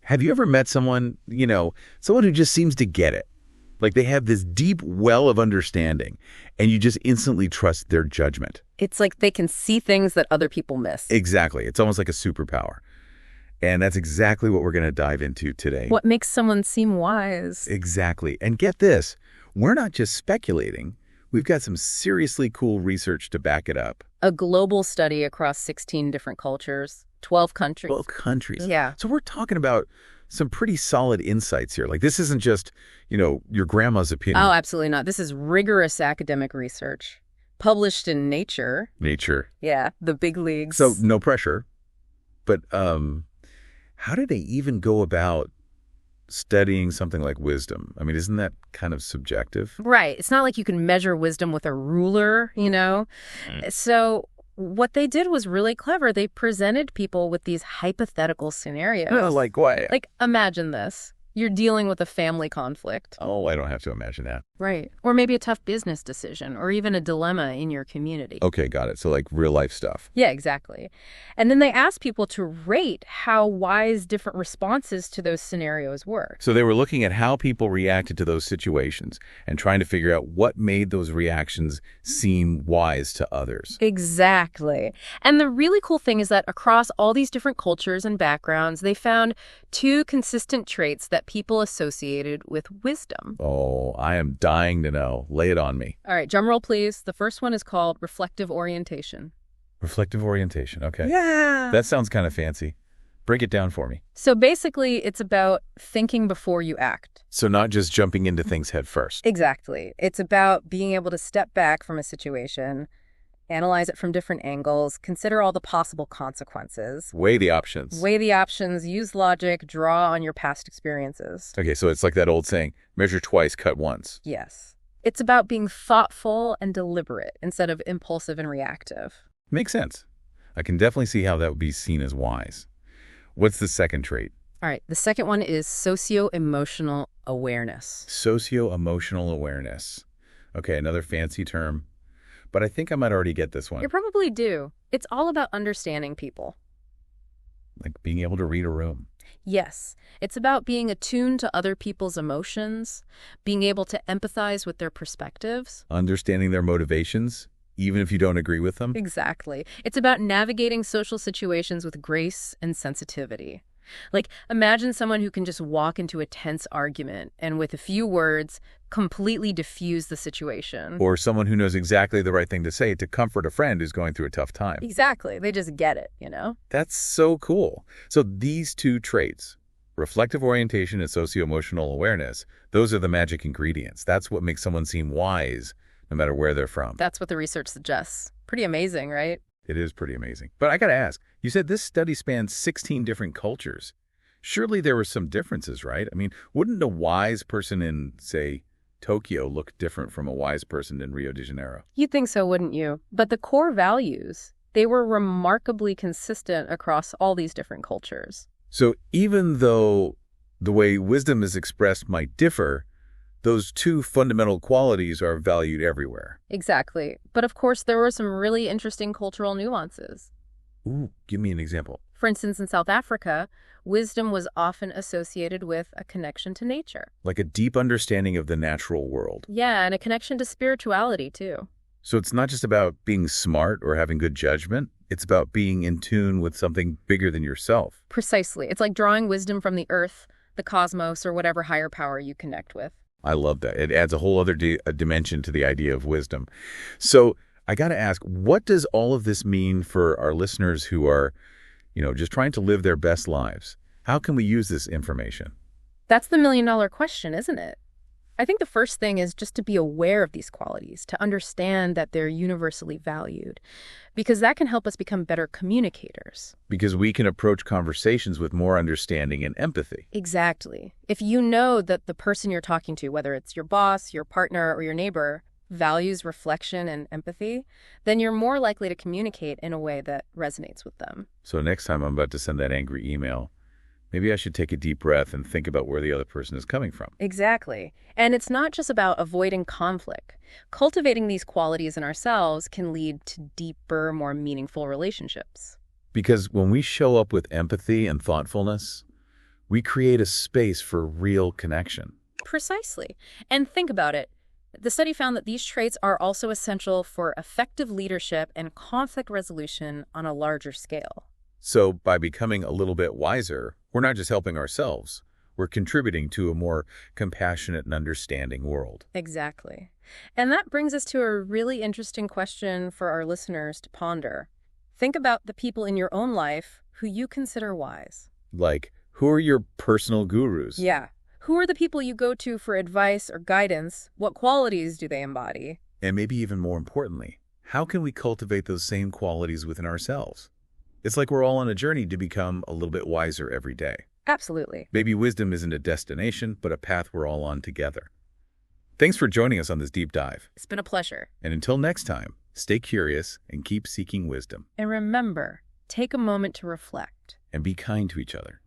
Have you ever met someone, someone who just seems to get it? Like they have this deep well of understanding, and you just instantly trust their judgment. It's like they can see things that other people miss. Exactly. It's almost like a superpower. And that's exactly what we're going to dive into today. What makes someone seem wise? Exactly. And get this, we're not just speculating. We've got some seriously cool research to back it up. A global study across 16 different cultures, 12 countries. 12 countries. Yeah. So we're talking about some pretty solid insights here. Like this isn't just, your grandma's opinion. Oh, absolutely not. This is rigorous academic research published in Nature. Nature. Yeah, the big leagues. So no pressure. But how do they even go about studying something like wisdom? I mean, isn't that kind of subjective? Right. It's not like you can measure wisdom with a ruler, So what they did was really clever. They presented people with these hypothetical scenarios. Like what? Like, imagine this. You're dealing with a family conflict. Oh, I don't have to imagine that. Right. Or maybe a tough business decision, or even a dilemma in your community. Okay, got it. So like real life stuff. Yeah, exactly. And then they asked people to rate how wise different responses to those scenarios were. So they were looking at how people reacted to those situations and trying to figure out what made those reactions seem wise to others. Exactly. And the really cool thing is that across all these different cultures and backgrounds, they found two consistent traits that people associated with wisdom. Oh, I am dying to know. Lay it on me. All right, drum roll, please. The first one is called reflective orientation. Reflective orientation. Okay. Yeah. That sounds kind of fancy. Break it down for me. So basically, it's about thinking before you act. So not just jumping into things head first. Exactly. It's about being able to step back from a situation, analyze it from different angles, consider all the possible consequences. Weigh the options. Weigh the options, use logic, draw on your past experiences. Okay, so it's like that old saying, measure twice, cut once. Yes. It's about being thoughtful and deliberate instead of impulsive and reactive. Makes sense. I can definitely see how that would be seen as wise. What's the second trait? All right, the second one is socio-emotional awareness. Socio-emotional awareness. Okay, another fancy term. But I think I might already get this one. You probably do. It's all about understanding people. Like being able to read a room. Yes. It's about being attuned to other people's emotions, being able to empathize with their perspectives. Understanding their motivations, even if you don't agree with them. Exactly. It's about navigating social situations with grace and sensitivity. Like, imagine someone who can just walk into a tense argument and with a few words completely diffuse the situation. Or someone who knows exactly the right thing to say to comfort a friend who's going through a tough time. Exactly. They just get it, That's so cool. So these two traits, reflective orientation and socio-emotional awareness, those are the magic ingredients. That's what makes someone seem wise, no matter where they're from. That's what the research suggests. Pretty amazing, right? It is pretty amazing. But I got to ask, you said this study spans 16 different cultures. Surely there were some differences, right? I mean, wouldn't a wise person in, say, Tokyo look different from a wise person in Rio de Janeiro? You'd think so, wouldn't you? But the core values, they were remarkably consistent across all these different cultures. So even though the way wisdom is expressed might differ, those two fundamental qualities are valued everywhere. Exactly. But of course, there were some really interesting cultural nuances. Ooh, give me an example. For instance, in South Africa, wisdom was often associated with a connection to nature. Like a deep understanding of the natural world. Yeah, and a connection to spirituality, too. So it's not just about being smart or having good judgment. It's about being in tune with something bigger than yourself. Precisely. It's like drawing wisdom from the earth, the cosmos, or whatever higher power you connect with. I love that. It adds a whole other dimension to the idea of wisdom. So I got to ask, what does all of this mean for our listeners who are, just trying to live their best lives? How can we use this information? That's the million-dollar question, isn't it? I think the first thing is just to be aware of these qualities, to understand that they're universally valued, because that can help us become better communicators. Because we can approach conversations with more understanding and empathy. Exactly. If you know that the person you're talking to, whether it's your boss, your partner, or your neighbor, values reflection and empathy, then you're more likely to communicate in a way that resonates with them. So next time I'm about to send that angry email, maybe I should take a deep breath and think about where the other person is coming from. Exactly. And it's not just about avoiding conflict. Cultivating these qualities in ourselves can lead to deeper, more meaningful relationships. Because when we show up with empathy and thoughtfulness, We create a space for real connection. Precisely. And think about it. The study found that these traits are also essential for effective leadership and conflict resolution on a larger scale. So by becoming a little bit wiser, we're not just helping ourselves, we're contributing to a more compassionate and understanding world. Exactly. And that brings us to a really interesting question for our listeners to ponder. Think about the people in your own life who you consider wise. Like, who are your personal gurus? Yeah. Who are the people you go to for advice or guidance? What qualities do they embody? And maybe even more importantly, how can we cultivate those same qualities within ourselves? It's like we're all on a journey to become a little bit wiser every day. Absolutely. Maybe wisdom isn't a destination, but a path we're all on together. Thanks for joining us on this deep dive. It's been a pleasure. And until next time, stay curious and keep seeking wisdom. And remember, take a moment to reflect. And be kind to each other.